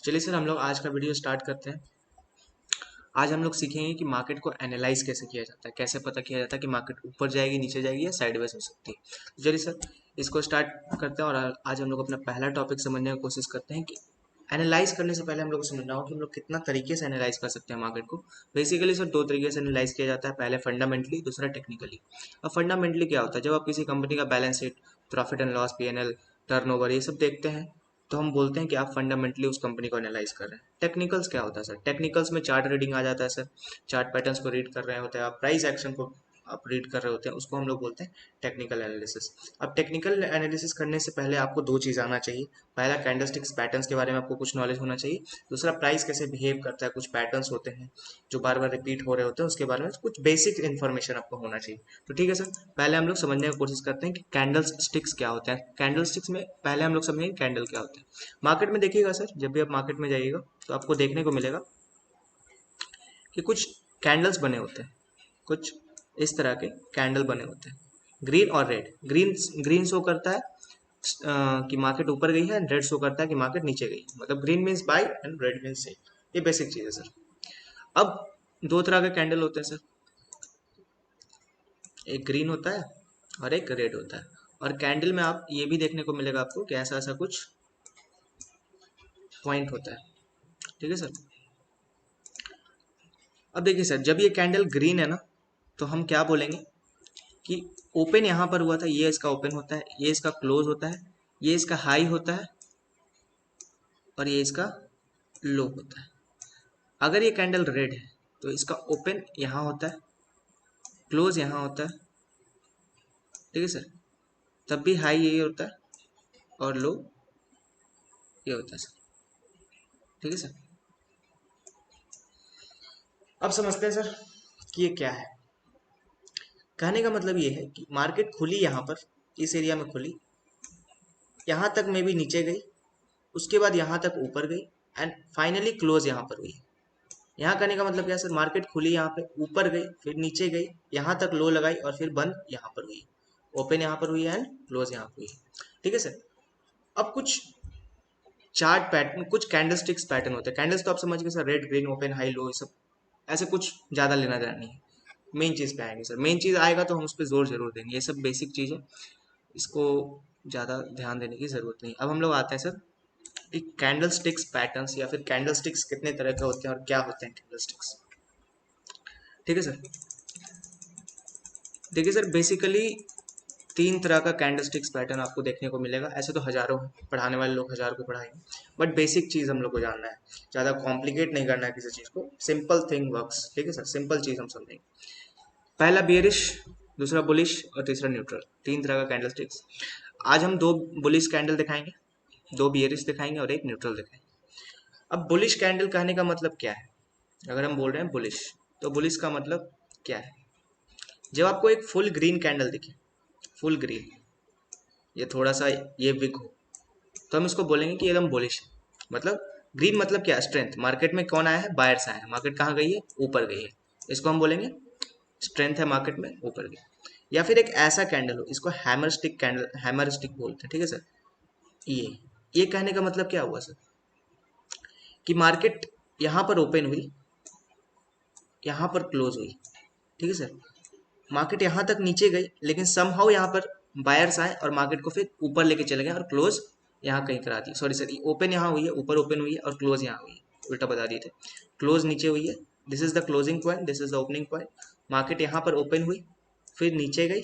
चलिए सर, हम लोग आज का वीडियो स्टार्ट करते हैं। आज हम लोग सीखेंगे कि मार्केट को एनालाइज कैसे किया जाता है, कैसे पता किया जाता है कि मार्केट ऊपर जाएगी, नीचे जाएगी या साइडवेज हो सकती है। तो चलिए सर, इसको स्टार्ट करते हैं और आज हम लोग अपना पहला टॉपिक समझने की कोशिश करते हैं कि एनालाइज करने से पहले हम लोग को समझना होगा कि हम लोग कितना तरीके से एनालाइज कर सकते हैं मार्केट को। बेसिकली सर दो तरीके से एनालाइज किया जाता है, पहले फंडामेंटली, दूसरा टेक्निकली। अब फंडामेंटली क्या होता है, जब आप किसी कंपनी का balance sheet, profit and loss, PNL, turnover ये सब देखते हैं तो हम बोलते हैं कि आप फंडामेंटली उस कंपनी को एनालाइज कर रहे हैं। टेक्निकल्स क्या होता है सर? टेक्निकल्स में चार्ट रीडिंग आ जाता है सर, चार्ट पैटर्न्स को रीड कर रहे होते हैं आप, प्राइस एक्शन को आप रीड कर रहे होते हैं, उसको हम लोग बोलते हैं टेक्निकल एनालिसिस। अब टेक्निकल एनालिसिस करने से पहले आपको दो चीज़ आना चाहिए। पहला, कैंडलस्टिक्स पैटर्न्स के बारे में आपको कुछ नॉलेज होना चाहिए। दूसरा, प्राइस कैसे बिहेव करता है, कुछ पैटर्न्स होते हैं जो बार बार रिपीट हो रहे होते हैं, उसके बारे में कुछ बेसिक इन्फॉर्मेशन आपको होना चाहिए। तो ठीक है सर, पहले हम लोग समझने की कोशिश करते हैं कि कैंडल स्टिक्स क्या होते हैं। कैंडल स्टिक्स में पहले हम लोग समझेंगे कैंडल क्या होते हैं। मार्केट में देखिएगा सर, जब भी आप मार्केट में जाइएगा तो आपको देखने को मिलेगा कि कुछ कैंडल्स बने होते हैं, कुछ इस तरह के कैंडल बने होते हैं, ग्रीन और रेड। ग्रीन ग्रीन शो करता है कि मार्केट ऊपर गई है, एंड रेड शो करता है कि मार्केट नीचे गई है। मतलब green means buy and red means sell. ये बेसिक चीज है सर। अब दो तरह के कैंडल होते हैं सर, एक ग्रीन होता है और एक रेड होता है। और कैंडल में आप ये भी देखने को मिलेगा आपको कि ऐसा ऐसा कुछ पॉइंट होता है। ठीक है सर। अब देखिए सर, जब ये कैंडल ग्रीन है ना, तो हम क्या बोलेंगे कि ओपन यहाँ पर हुआ था, ये इसका ओपन होता है, ये इसका क्लोज होता है, ये इसका हाई होता है और ये इसका लो होता है। अगर ये कैंडल रेड है तो इसका ओपन यहाँ होता है, क्लोज यहाँ होता है। ठीक है सर। तब भी हाई ये होता है और लो ये होता है सर। ठीक है सर। अब समझते हैं सर कि ये क्या है। कहने का मतलब ये है कि मार्केट खुली यहाँ पर, इस एरिया में खुली, यहाँ तक में भी नीचे गई, उसके बाद यहाँ तक ऊपर गई एंड फाइनली क्लोज यहाँ पर हुई। यहाँ करने का मतलब क्या है सर? मार्केट खुली यहाँ पे, ऊपर गई, फिर नीचे गई, यहाँ तक लो लगाई और फिर बंद यहाँ पर हुई। ओपन यहाँ पर हुई एंड क्लोज यहाँ पर हुई। ठीक है सर। अब कुछ चार्ट पैटर्न, कुछ कैंडलस्टिक्स पैटर्न होते हैं। कैंडल्स तो आप समझ गए sir, red green open high low, ये सब ऐसे कुछ ज्यादा लेना देना नहीं है। मेन चीज पे आएंगे सर, मेन चीज आएगा तो हम उस पर जोर जरूर देंगे। ये सब बेसिक चीज है, इसको ज्यादा ध्यान देने की जरूरत नहीं। अब हम लोग आते हैं सर कैंडल स्टिक्स पैटर्न्स या फिर कैंडल स्टिक्स कितने तरह के होते हैं और क्या होते हैं कैंडल स्टिक्स। ठीक है सर। देखिए सर, बेसिकली तीन तरह का कैंडल स्टिक्स पैटर्न आपको देखने को मिलेगा। ऐसे तो हजारों हैं, पढ़ाने वाले लोग हजारों को पढ़ाएंगे, बट बेसिक चीज हम लोग को जानना है, ज्यादा कॉम्प्लिकेट नहीं करना है किसी चीज को। Simple thing works. ठीक है सर, सिंपल चीज हम समझेंगे। पहला बियरिश, दूसरा बुलिश और तीसरा न्यूट्रल। तीन तरह का कैंडल स्टिक्स। आज हम दो बुलिश कैंडल दिखाएंगे, दो बियरिश दिखाएंगे और एक न्यूट्रल दिखाएंगे। अब बुलिश कैंडल कहने का मतलब क्या है? अगर हम बोल रहे हैं बुलिश, तो बुलिश का मतलब क्या है? जब आपको एक फुल ग्रीन कैंडल दिखे, फुल ग्रीन, ये थोड़ा सा ये विक हो, तो हम इसको बोलेंगे कि एकदम बुलिश है। मतलब ग्रीन मतलब क्या? स्ट्रेंथ। मार्केट में कौन आया है? बायर्स आए हैं। मार्केट कहाँ गई है? ऊपर गई है। इसको हम बोलेंगे स्ट्रेंथ है मार्केट में, ऊपर गई। या फिर एक ऐसा कैंडल हो, इसको hammer stick candle, hammer stick बोलते हैं। ठीक है सर। ये कहने का मतलब क्या हुआ सर? कि मार्केट यहाँ पर ओपन हुई, यहाँ पर क्लोज हुई। ठीक है सर। मार्केट यहाँ तक नीचे गई, लेकिन समहाउ यहाँ पर बायर्स आए और मार्केट को फिर ऊपर लेके चले गए और क्लोज यहाँ कहीं करा दी। सॉरी सर, ओपन यहाँ हुई है, ऊपर ओपन हुई है और क्लोज यहाँ हुई है, उल्टा बता दिए थे। क्लोज नीचे हुई है, this is the closing point, this is the opening point. Market यहाँ पर ओपन हुई, फिर नीचे गई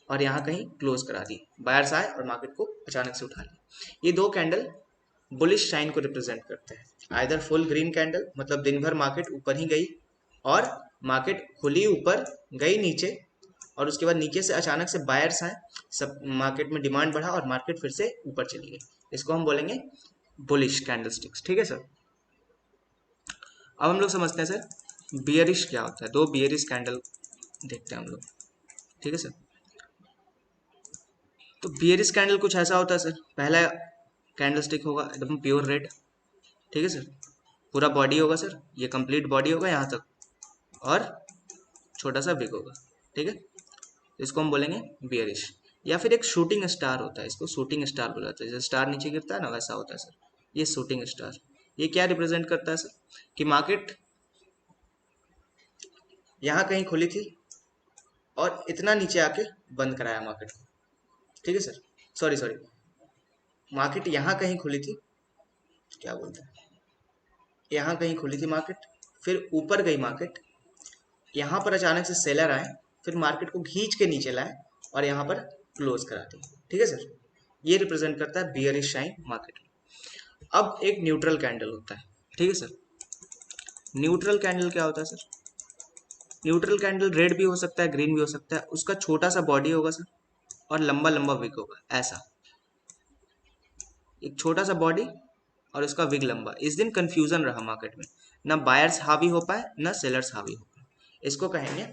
और यहाँ कहीं क्लोज करा दी। बायर्स आए और मार्केट को अचानक से उठा लिया। ये दो कैंडल बुलिश साइन को रिप्रेजेंट करते हैं। आइदर फुल ग्रीन कैंडल, मतलब दिन भर मार्केट ऊपर ही गई और मार्केट खुली ऊपर, गई नीचे, और उसके बाद नीचे से अचानक से बायर्स आए, सब मार्केट में डिमांड बढ़ा और मार्केट फिर से ऊपर चली गई। इसको हम बोलेंगे बुलिश कैंडलस्टिक्स। ठीक है सर। अब हम लोग समझते हैं सर बियरिश क्या होता है। दो बियरिश कैंडल देखते हैं हम लोग। ठीक है सर। तो बियरिश कैंडल कुछ ऐसा होता है सर, पहला कैंडलस्टिक होगा एकदम प्योर रेड। ठीक है सर। पूरा बॉडी होगा सर, ये कंप्लीट बॉडी होगा यहाँ तक और छोटा सा बिग होगा। ठीक है। इसको हम बोलेंगे बियरिश। या फिर एक शूटिंग स्टार होता है, इसको शूटिंग स्टार बोला जाता है। जैसे स्टार नीचे गिरता है ना, वैसा होता है सर, ये शूटिंग स्टार। ये क्या रिप्रेजेंट करता है सर कि मार्केट यहाँ कहीं खुली थी और इतना नीचे आके बंद कराया मार्केट को। ठीक है सर, सॉरी सॉरी, मार्केट यहाँ कहीं खुली थी, क्या बोलते हैं, यहाँ कहीं खुली थी मार्केट, फिर ऊपर गई मार्केट, यहाँ पर अचानक से सेलर आए, फिर मार्केट को खींच के नीचे लाए और यहाँ पर क्लोज करा दी। ठीक है सर, ये रिप्रेजेंट करता है बियरिश साइन मार्केट में। अब एक न्यूट्रल कैंडल होता है। ठीक है सर, न्यूट्रल कैंडल क्या होता है सर? न्यूट्रल कैंडल रेड भी हो सकता है, ग्रीन भी हो सकता है, उसका छोटा सा बॉडी होगा सर और लंबा लंबा विक होगा, ऐसा एक छोटा सा बॉडी और उसका विग लंबा। इस दिन कंफ्यूजन रहा मार्केट में, ना बायर्स हावी हो पाए ना सेलर्स हावी हो पाए, इसको कहेंगे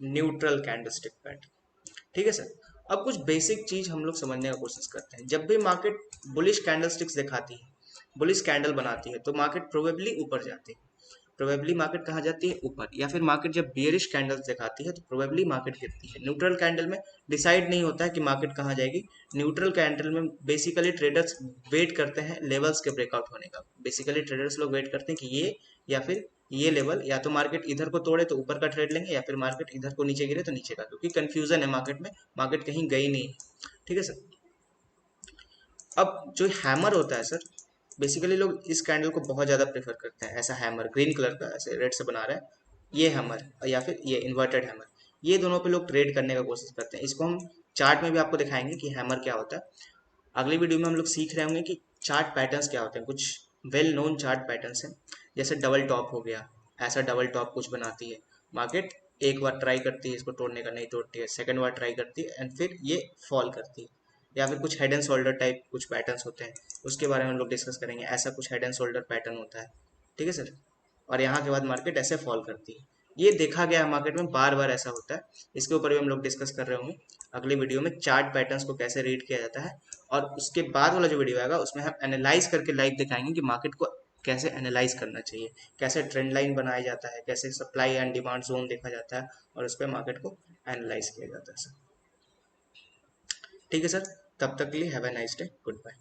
न्यूट्रल कैंडलस्टिक पैटर्न। ठीक है सर, अब कुछ बेसिक चीज हम लोग समझने का कोशिश करते हैं। जब भी मार्केट बुलिश कैंडलस्टिक्स दिखाती है, बुलिश कैंडल बनाती है, तो मार्केट प्रोबेबली ऊपर जाती है। प्रोबेबली मार्केट कहाँ जाती है? ऊपर। या फिर मार्केट जब बियरिश कैंडल्स दिखाती है तो प्रोबेबली मार्केट गिरती है। न्यूट्रल कैंडल में डिसाइड नहीं होता है कि मार्केट कहाँ जाएगी। न्यूट्रल कैंडल में बेसिकली ट्रेडर्स वेट करते हैं लेवल्स के ब्रेकआउट होने का। बेसिकली ट्रेडर्स लोग वेट करते हैं कि ये या फिर ये लेवल, या तो मार्केट इधर को तोड़े तो ऊपर का ट्रेड लेंगे, या फिर मार्केट इधर को नीचे गिरे तो नीचे का, क्योंकि कंफ्यूजन है मार्केट में, मार्केट कहीं गई नहीं है। ठीक है सर, अब जो हैमर होता है सर, बेसिकली लोग इस कैंडल को बहुत ज़्यादा प्रेफर करते हैं। ऐसा हैमर ग्रीन कलर का ऐसे रेड से बना रहा है, ये हैमर या फिर ये इन्वर्टेड हैमर, ये दोनों पे लोग ट्रेड करने का कोशिश करते हैं। इसको हम चार्ट में भी आपको दिखाएंगे कि हैमर क्या होता है। अगली वीडियो में हम लोग सीख रहे होंगे कि चार्ट पैटर्न्स क्या होते हैं। कुछ वेल नोन चार्ट पैटर्न्स हैं, जैसे डबल टॉप हो गया, ऐसा डबल टॉप कुछ बनाती है मार्केट, एक बार ट्राई करती है इसको तोड़ने का, नहीं तोड़ती है, सेकंड बार ट्राई करती है एंड फिर ये फॉल करती है। या फिर कुछ हेड एंड शोल्डर टाइप कुछ पैटर्न्स होते हैं, उसके बारे में हम लोग डिस्कस करेंगे। ऐसा कुछ हेड एंड शोल्डर पैटर्न होता है। ठीक है सर, और यहाँ के बाद मार्केट ऐसे फॉल करती है। ये देखा गया है मार्केट में, बार बार ऐसा होता है। इसके ऊपर भी हम लोग डिस्कस कर रहे होंगे अगली वीडियो में, चार्ट पैटर्न्स को कैसे रीड किया जाता है। और उसके बाद वाला जो वीडियो आएगा उसमें हम एनालाइज करके लाइव दिखाएंगे कि मार्केट को कैसे एनालाइज करना चाहिए, कैसे ट्रेंड लाइन बनाया जाता है, कैसे सप्लाई एंड डिमांड जोन देखा जाता है और उस पर मार्केट को एनालाइज किया जाता है सर। ठीक है सर, तब तक के लिए have a nice day, good bye.